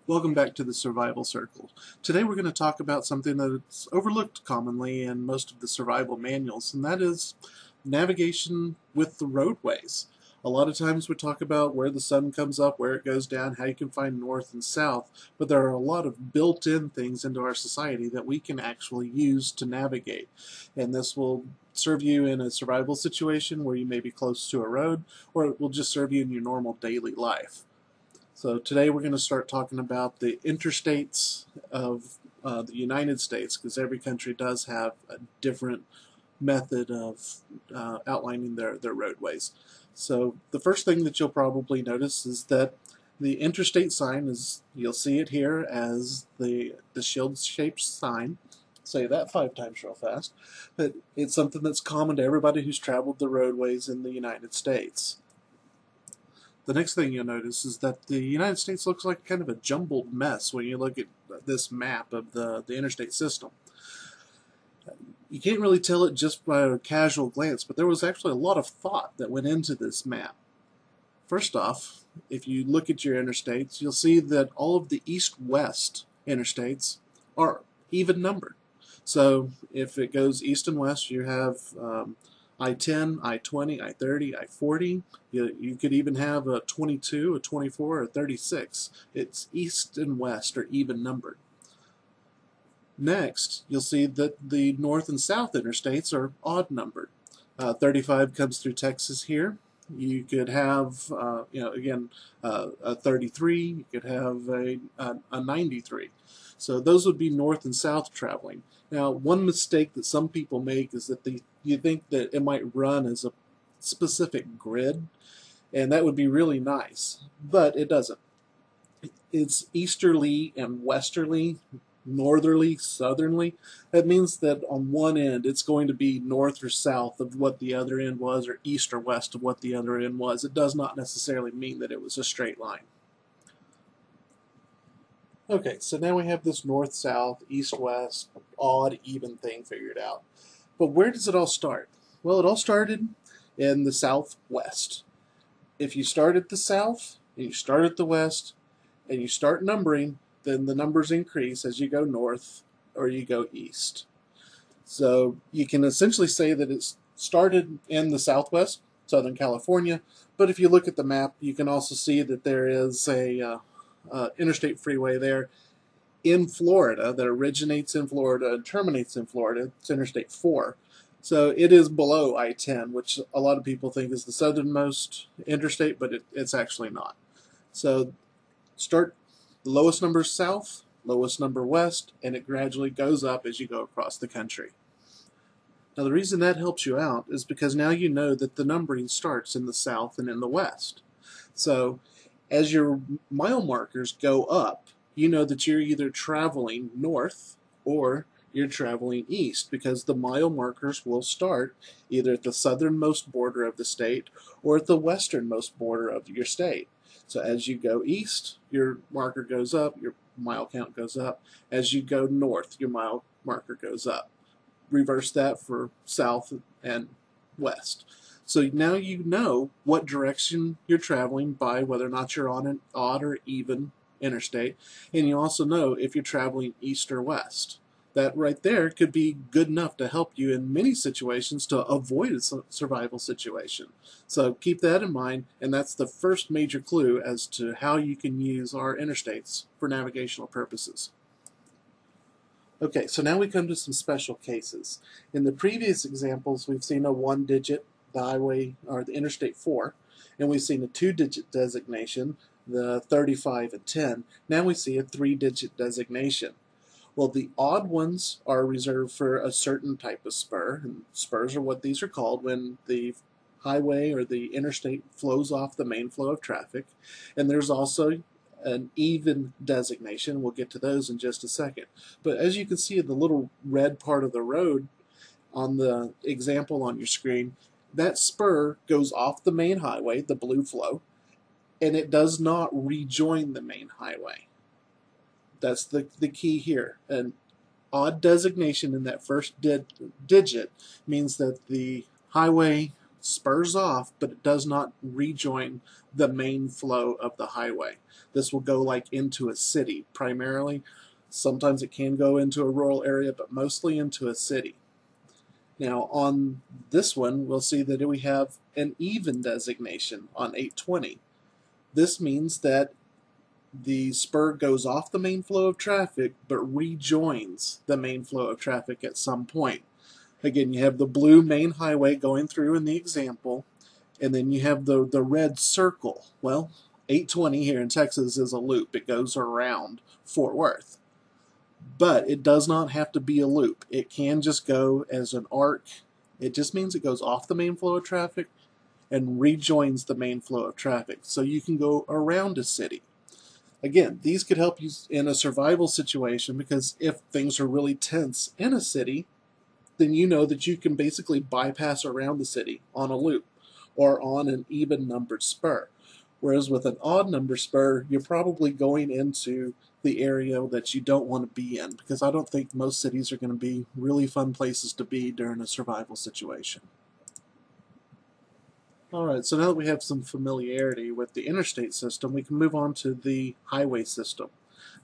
Welcome back to the Survival Circle. Today we're going to talk about something that's overlooked commonly in most of the survival manuals, and that is navigation with the roadways. A lot of times we talk about where the sun comes up, where it goes down, how you can find north and south, but there are a lot of built-in things into our society that we can actually use to navigate. And this will serve you in a survival situation where you may be close to a road, or it will just serve you in your normal daily life. So today we're going to start talking about the interstates of the United States, because every country does have a different method of outlining their roadways. So the first thing that you'll probably notice is that the interstate sign is, you'll see it here as the shield-shaped sign. Say that 5 times real fast. But it's something that's common to everybody who's traveled the roadways in the United States. The next thing you'll notice is that the United States looks like kind of a jumbled mess when you look at this map of the interstate system. You can't really tell it just by a casual glance, but there was actually a lot of thought that went into this map. First off, if you look at your interstates, you'll see that all of the east-west interstates are even numbered. So if it goes east and west, you have I-10, I-20, I-30, I-40. You could even have a 22, a 24, or a 36. It's east and west are even numbered. Next, you'll see that the north and south interstates are odd numbered. 35 comes through Texas here. You could have, a 33. You could have a 93. So those would be north and south traveling. Now, one mistake that some people make is that you think that it might run as a specific grid, and that would be really nice, but it doesn't. It's easterly and westerly, northerly, southerly. That means that on one end it's going to be north or south of what the other end was, or east or west of what the other end was. It does not necessarily mean that it was a straight line. Okay, so now we have this north-south, east-west, odd, even thing figured out. But where does it all start? Well, it all started in the southwest. If you start at the south, and you start at the west, and you start numbering, then the numbers increase as you go north or you go east. So you can essentially say that it started in the southwest, Southern California, but if you look at the map, you can also see that there is a interstate freeway there in Florida that originates in Florida and terminates in Florida. It's Interstate 4. So it is below I-10, which a lot of people think is the southernmost interstate, but it's actually not. So start the lowest number south, lowest number west, and it gradually goes up as you go across the country. Now the reason that helps you out is because now you know that the numbering starts in the south and in the west. So as your mile markers go up, you know that you're either traveling north or you're traveling east, because the mile markers will start either at the southernmost border of the state or at the westernmost border of your state. So as you go east, your marker goes up, your mile count goes up. As you go north, your mile marker goes up. Reverse that for south and west. So now you know what direction you're traveling by, whether or not you're on an odd or even interstate, and you also know if you're traveling east or west. That right there could be good enough to help you in many situations to avoid a survival situation. So keep that in mind, and that's the first major clue as to how you can use our interstates for navigational purposes. Okay, so now we come to some special cases. In the previous examples, we've seen a 1-digit, the highway, or the Interstate 4, and we've seen a 2-digit designation, the 35 and 10. Now we see a 3-digit designation. Well, the odd ones are reserved for a certain type of spur, and spurs are what these are called when the highway or the interstate flows off the main flow of traffic. And there's also an even designation. We'll get to those in just a second. But as you can see, the little red part of the road on the example on your screen, that spur goes off the main highway, the blue flow, and it does not rejoin the main highway. That's the key here. An odd designation in that first digit means that the highway spurs off, but it does not rejoin the main flow of the highway. This will go like into a city primarily. Sometimes it can go into a rural area, but mostly into a city. Now on this one, we'll see that we have an even designation on 820. This means that the spur goes off the main flow of traffic, but rejoins the main flow of traffic at some point. Again, you have the blue main highway going through in the example, and then you have the red circle. Well, 820 here in Texas is a loop. It goes around Fort Worth. But it does not have to be a loop. It can just go as an arc. It just means it goes off the main flow of traffic and rejoins the main flow of traffic. So you can go around a city. Again, these could help you in a survival situation, because if things are really tense in a city, then you know that you can basically bypass around the city on a loop or on an even numbered spur. Whereas with an odd number spur, you're probably going into the area that you don't want to be in, because I don't think most cities are going to be really fun places to be during a survival situation. Alright, so now that we have some familiarity with the interstate system, we can move on to the highway system.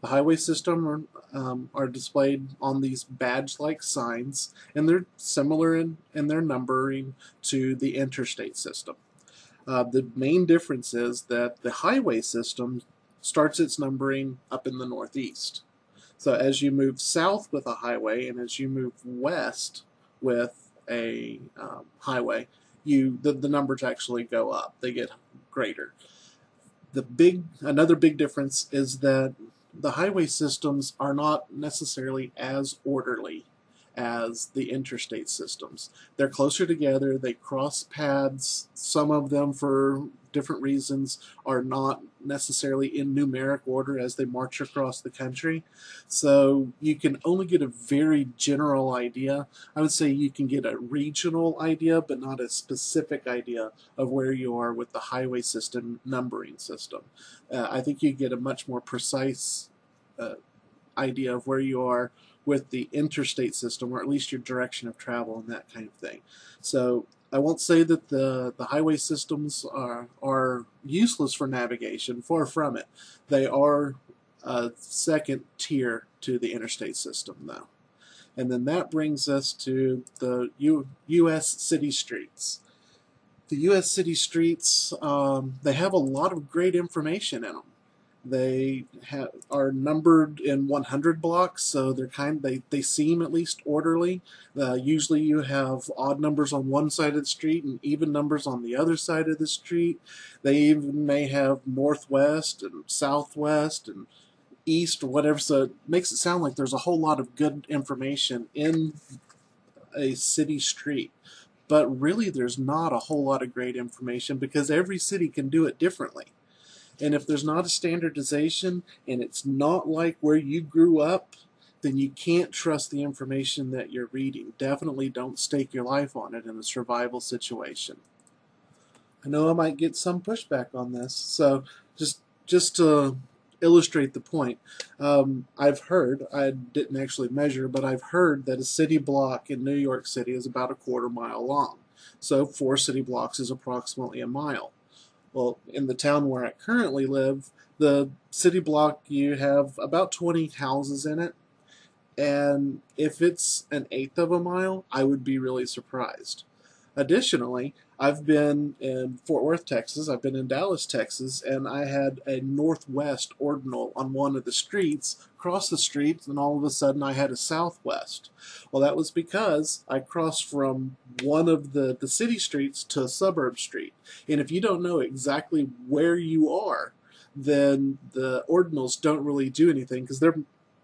The highway system are displayed on these badge-like signs, and they're similar in their numbering to the interstate system. The main difference is that the highway system starts its numbering up in the northeast. So as you move south with a highway and as you move west with a highway, the numbers actually go up. They get greater. Another big difference is that the highway systems are not necessarily as orderly as the interstate systems. They're closer together, they cross paths. Some of them, for different reasons, are not necessarily in numeric order as they march across the country. So you can only get a very general idea. I would say you can get a regional idea, but not a specific idea of where you are with the highway system numbering system. I think you get a much more precise idea of where you are with the interstate system, or at least your direction of travel and that kind of thing. So I won't say that the highway systems are useless for navigation. Far from it. They are a second tier to the interstate system, though. And then that brings us to the U.S. city streets. The U.S. city streets, they have a lot of great information in them. They are numbered in 100 blocks, so they seem at least orderly. Usually you have odd numbers on one side of the street and even numbers on the other side of the street. They even may have northwest and southwest and east or whatever, so it makes it sound like there's a whole lot of good information in a city street. But really there's not a whole lot of great information, because every city can do it differently. And if there's not a standardization and it's not like where you grew up, then you can't trust the information that you're reading. Definitely don't stake your life on it in a survival situation. I know I might get some pushback on this, so just to illustrate the point, I've heard, I didn't actually measure, but I've heard that a city block in New York City is about a quarter-mile long. So 4 city blocks is approximately a mile. Well, in the town where I currently live, the city block, you have about 20 houses in it, and if it's an eighth of a mile, I would be really surprised. Additionally, I've been in Fort Worth, Texas, I've been in Dallas, Texas, and I had a northwest ordinal on one of the streets, crossed the street, and all of a sudden I had a southwest. Well, that was because I crossed from one of the city streets to a suburb street. And if you don't know exactly where you are, then the ordinals don't really do anything, because they're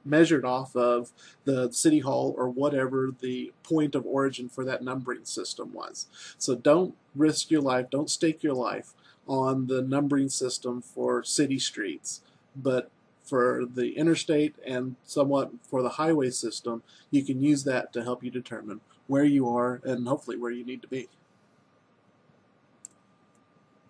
measured off of the city hall or whatever the point of origin for that numbering system was. So don't risk your life, don't stake your life on the numbering system for city streets. But for the interstate and somewhat for the highway system, you can use that to help you determine where you are and hopefully where you need to be.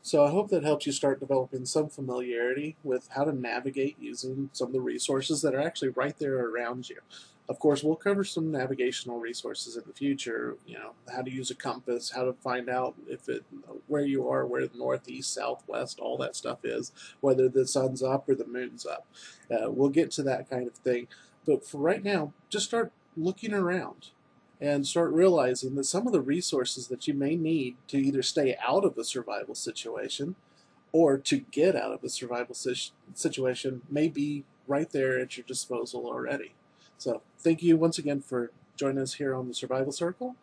So I hope that helps you start developing some familiarity with how to navigate using some of the resources that are actually right there around you. Of course, we'll cover some navigational resources in the future, how to use a compass, how to find out where you are, where the north, east, south, west, all that stuff is, whether the sun's up or the moon's up. We'll get to that kind of thing. But for right now, just start looking around and start realizing that some of the resources that you may need to either stay out of a survival situation or to get out of a survival situation may be right there at your disposal already. So thank you once again for joining us here on the Survival Circle,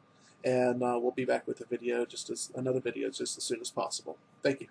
and we'll be back with another video just as soon as possible. Thank you.